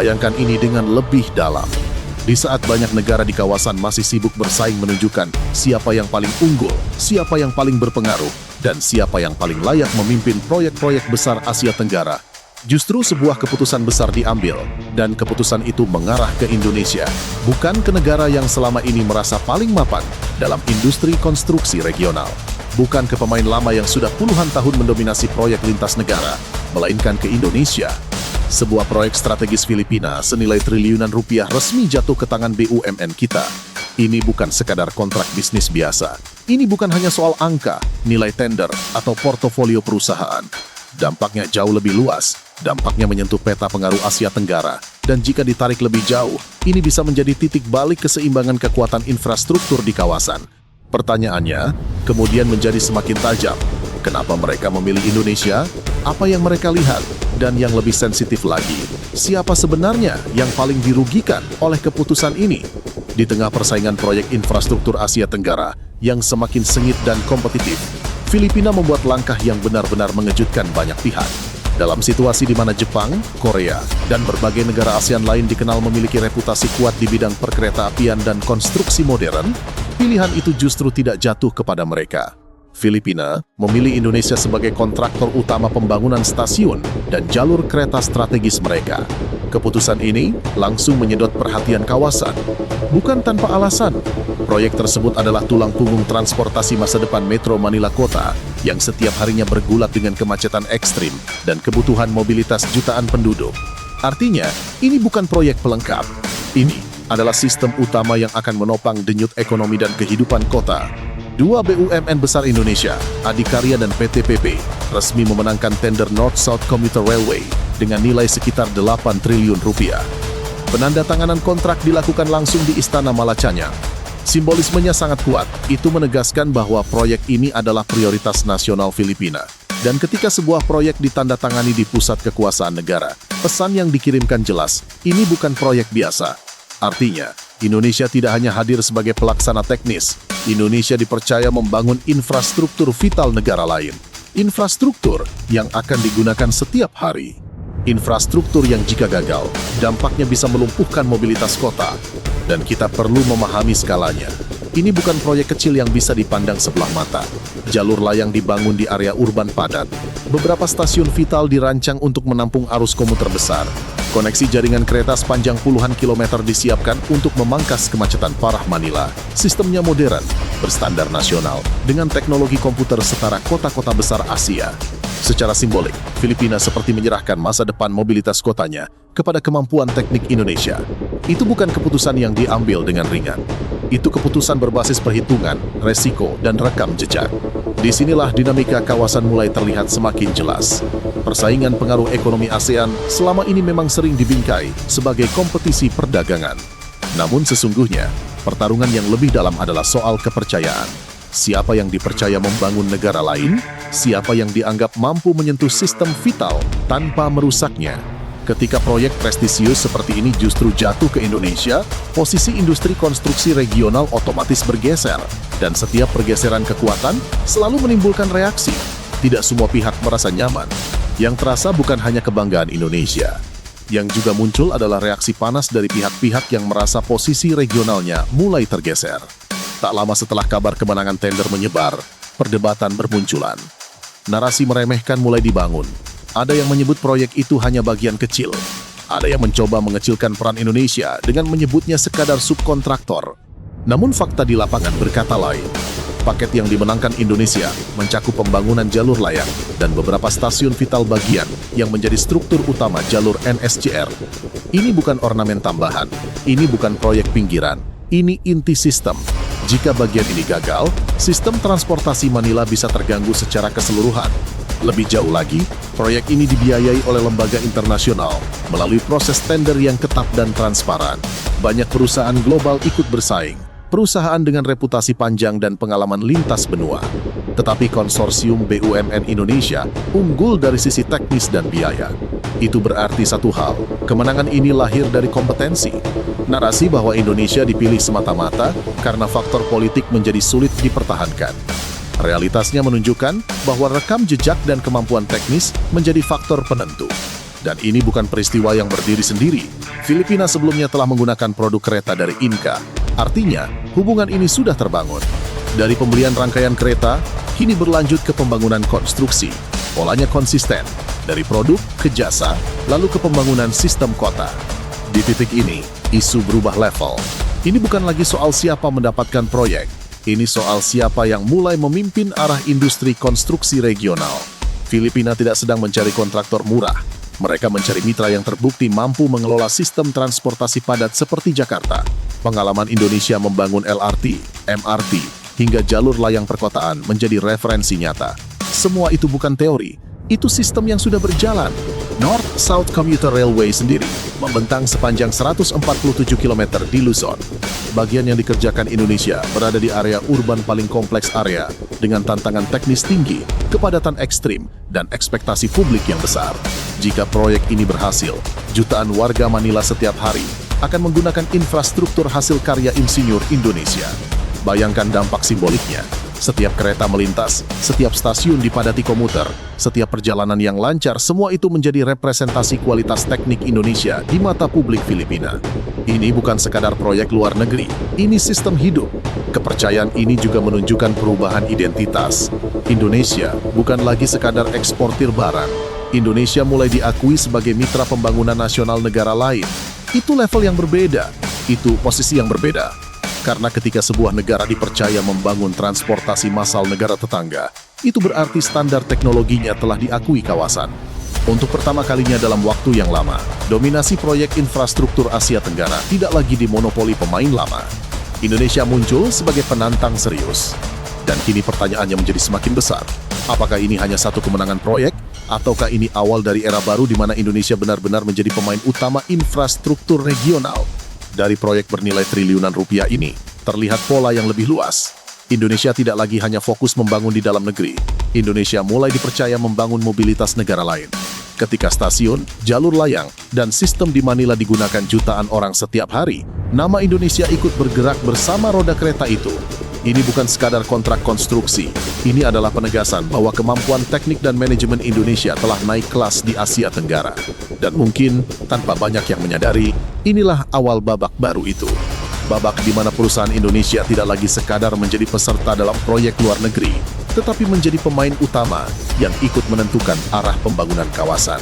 membayangkan ini dengan lebih dalam. Di saat banyak negara di kawasan masih sibuk bersaing menunjukkan siapa yang paling unggul, siapa yang paling berpengaruh, dan siapa yang paling layak memimpin proyek-proyek besar Asia Tenggara, justru sebuah keputusan besar diambil, dan keputusan itu mengarah ke Indonesia, bukan ke negara yang selama ini merasa paling mapan dalam industri konstruksi regional. Bukan ke pemain lama yang sudah puluhan tahun mendominasi proyek lintas negara, melainkan ke Indonesia. Sebuah proyek strategis Filipina senilai triliunan rupiah resmi jatuh ke tangan BUMN kita. Ini bukan sekadar kontrak bisnis biasa. Ini bukan hanya soal angka, nilai tender, atau portofolio perusahaan. Dampaknya jauh lebih luas. Dampaknya menyentuh peta pengaruh Asia Tenggara. Dan jika ditarik lebih jauh, ini bisa menjadi titik balik keseimbangan kekuatan infrastruktur di kawasan. Pertanyaannya kemudian menjadi semakin tajam. Kenapa mereka memilih Indonesia? Apa yang mereka lihat? Dan yang lebih sensitif lagi, siapa sebenarnya yang paling dirugikan oleh keputusan ini? Di tengah persaingan proyek infrastruktur Asia Tenggara yang semakin sengit dan kompetitif, Filipina membuat langkah yang benar-benar mengejutkan banyak pihak. Dalam situasi di mana Jepang, Korea, dan berbagai negara ASEAN lain dikenal memiliki reputasi kuat di bidang perkereta-apian dan konstruksi modern, pilihan itu justru tidak jatuh kepada mereka. Filipina memilih Indonesia sebagai kontraktor utama pembangunan stasiun dan jalur kereta strategis mereka. Keputusan ini langsung menyedot perhatian kawasan. Bukan tanpa alasan, proyek tersebut adalah tulang punggung transportasi masa depan Metro Manila Kota yang setiap harinya bergulat dengan kemacetan ekstrim dan kebutuhan mobilitas jutaan penduduk. Artinya, ini bukan proyek pelengkap. Ini adalah sistem utama yang akan menopang denyut ekonomi dan kehidupan kota. Dua BUMN besar Indonesia, Adikarya dan PT PP, resmi memenangkan tender North-South Commuter Railway dengan nilai sekitar 8 triliun rupiah. Penandatanganan kontrak dilakukan langsung di Istana Malacañang. Simbolismenya sangat kuat, itu menegaskan bahwa proyek ini adalah prioritas nasional Filipina. Dan ketika sebuah proyek ditandatangani di pusat kekuasaan negara, pesan yang dikirimkan jelas, ini bukan proyek biasa. Artinya, Indonesia tidak hanya hadir sebagai pelaksana teknis, Indonesia dipercaya membangun infrastruktur vital negara lain. Infrastruktur yang akan digunakan setiap hari. Infrastruktur yang jika gagal, dampaknya bisa melumpuhkan mobilitas kota. Dan kita perlu memahami skalanya. Ini bukan proyek kecil yang bisa dipandang sebelah mata. Jalur layang dibangun di area urban padat. Beberapa stasiun vital dirancang untuk menampung arus komuter besar. Koneksi jaringan kereta sepanjang puluhan kilometer disiapkan untuk memangkas kemacetan parah Manila. Sistemnya modern, berstandar nasional, dengan teknologi komputer setara kota-kota besar Asia. Secara simbolik, Filipina seperti menyerahkan masa depan mobilitas kotanya kepada kemampuan teknik Indonesia. Itu bukan keputusan yang diambil dengan ringan. Itu keputusan berbasis perhitungan, resiko, dan rekam jejak. Disinilah dinamika kawasan mulai terlihat semakin jelas. Persaingan pengaruh ekonomi ASEAN selama ini memang sering dibingkai sebagai kompetisi perdagangan. Namun sesungguhnya, pertarungan yang lebih dalam adalah soal kepercayaan. Siapa yang dipercaya membangun negara lain? Siapa yang dianggap mampu menyentuh sistem vital tanpa merusaknya? Ketika proyek prestisius seperti ini justru jatuh ke Indonesia, posisi industri konstruksi regional otomatis bergeser, dan setiap pergeseran kekuatan selalu menimbulkan reaksi. Tidak semua pihak merasa nyaman. Yang terasa bukan hanya kebanggaan Indonesia. Yang juga muncul adalah reaksi panas dari pihak-pihak yang merasa posisi regionalnya mulai tergeser. Tak lama setelah kabar kemenangan tender menyebar, perdebatan bermunculan. Narasi meremehkan mulai dibangun. Ada yang menyebut proyek itu hanya bagian kecil. Ada yang mencoba mengecilkan peran Indonesia dengan menyebutnya sekadar subkontraktor. Namun fakta di lapangan berkata lain. Paket yang dimenangkan Indonesia mencakup pembangunan jalur layang dan beberapa stasiun vital bagian yang menjadi struktur utama jalur NSCR. Ini bukan ornamen tambahan, ini bukan proyek pinggiran, ini inti sistem. Jika bagian ini gagal, sistem transportasi Manila bisa terganggu secara keseluruhan. Lebih jauh lagi, proyek ini dibiayai oleh lembaga internasional melalui proses tender yang ketat dan transparan. Banyak perusahaan global ikut bersaing, perusahaan dengan reputasi panjang dan pengalaman lintas benua. Tetapi konsorsium BUMN Indonesia unggul dari sisi teknis dan biaya. Itu berarti satu hal, kemenangan ini lahir dari kompetensi. Narasi bahwa Indonesia dipilih semata-mata karena faktor politik menjadi sulit dipertahankan. Realitasnya menunjukkan bahwa rekam jejak dan kemampuan teknis menjadi faktor penentu. Dan ini bukan peristiwa yang berdiri sendiri. Filipina sebelumnya telah menggunakan produk kereta dari Inka. Artinya, hubungan ini sudah terbangun. Dari pembelian rangkaian kereta, kini berlanjut ke pembangunan konstruksi. Polanya konsisten, dari produk ke jasa, lalu ke pembangunan sistem kota. Di titik ini, isu berubah level. Ini bukan lagi soal siapa mendapatkan proyek. Ini soal siapa yang mulai memimpin arah industri konstruksi regional. Filipina tidak sedang mencari kontraktor murah. Mereka mencari mitra yang terbukti mampu mengelola sistem transportasi padat seperti Jakarta. Pengalaman Indonesia membangun LRT, MRT, hingga jalur layang perkotaan menjadi referensi nyata. Semua itu bukan teori, itu sistem yang sudah berjalan. North-South Commuter Railway sendiri membentang sepanjang 147 km di Luzon. Bagian yang dikerjakan Indonesia berada di area urban paling kompleks area dengan tantangan teknis tinggi, kepadatan ekstrim, dan ekspektasi publik yang besar. Jika proyek ini berhasil, jutaan warga Manila setiap hari akan menggunakan infrastruktur hasil karya insinyur Indonesia. Bayangkan dampak simboliknya. Setiap kereta melintas, setiap stasiun dipadati komuter, setiap perjalanan yang lancar, semua itu menjadi representasi kualitas teknik Indonesia di mata publik Filipina. Ini bukan sekadar proyek luar negeri, ini sistem hidup. Kepercayaan ini juga menunjukkan perubahan identitas. Indonesia bukan lagi sekadar eksportir barang. Indonesia mulai diakui sebagai mitra pembangunan nasional negara lain. Itu level yang berbeda, itu posisi yang berbeda. Karena ketika sebuah negara dipercaya membangun transportasi massal negara tetangga, itu berarti standar teknologinya telah diakui kawasan. Untuk pertama kalinya dalam waktu yang lama, dominasi proyek infrastruktur Asia Tenggara tidak lagi dimonopoli pemain lama. Indonesia muncul sebagai penantang serius. Dan kini pertanyaannya menjadi semakin besar. Apakah ini hanya satu kemenangan proyek? Ataukah ini awal dari era baru di mana Indonesia benar-benar menjadi pemain utama infrastruktur regional? Dari proyek bernilai triliunan rupiah ini, terlihat pola yang lebih luas. Indonesia tidak lagi hanya fokus membangun di dalam negeri. Indonesia mulai dipercaya membangun mobilitas negara lain. Ketika stasiun, jalur layang, dan sistem di Manila digunakan jutaan orang setiap hari, nama Indonesia ikut bergerak bersama roda kereta itu. Ini bukan sekadar kontrak konstruksi. Ini adalah penegasan bahwa kemampuan teknik dan manajemen Indonesia telah naik kelas di Asia Tenggara. Dan mungkin, tanpa banyak yang menyadari, inilah awal babak baru itu. Babak di mana perusahaan Indonesia tidak lagi sekadar menjadi peserta dalam proyek luar negeri, tetapi menjadi pemain utama yang ikut menentukan arah pembangunan kawasan.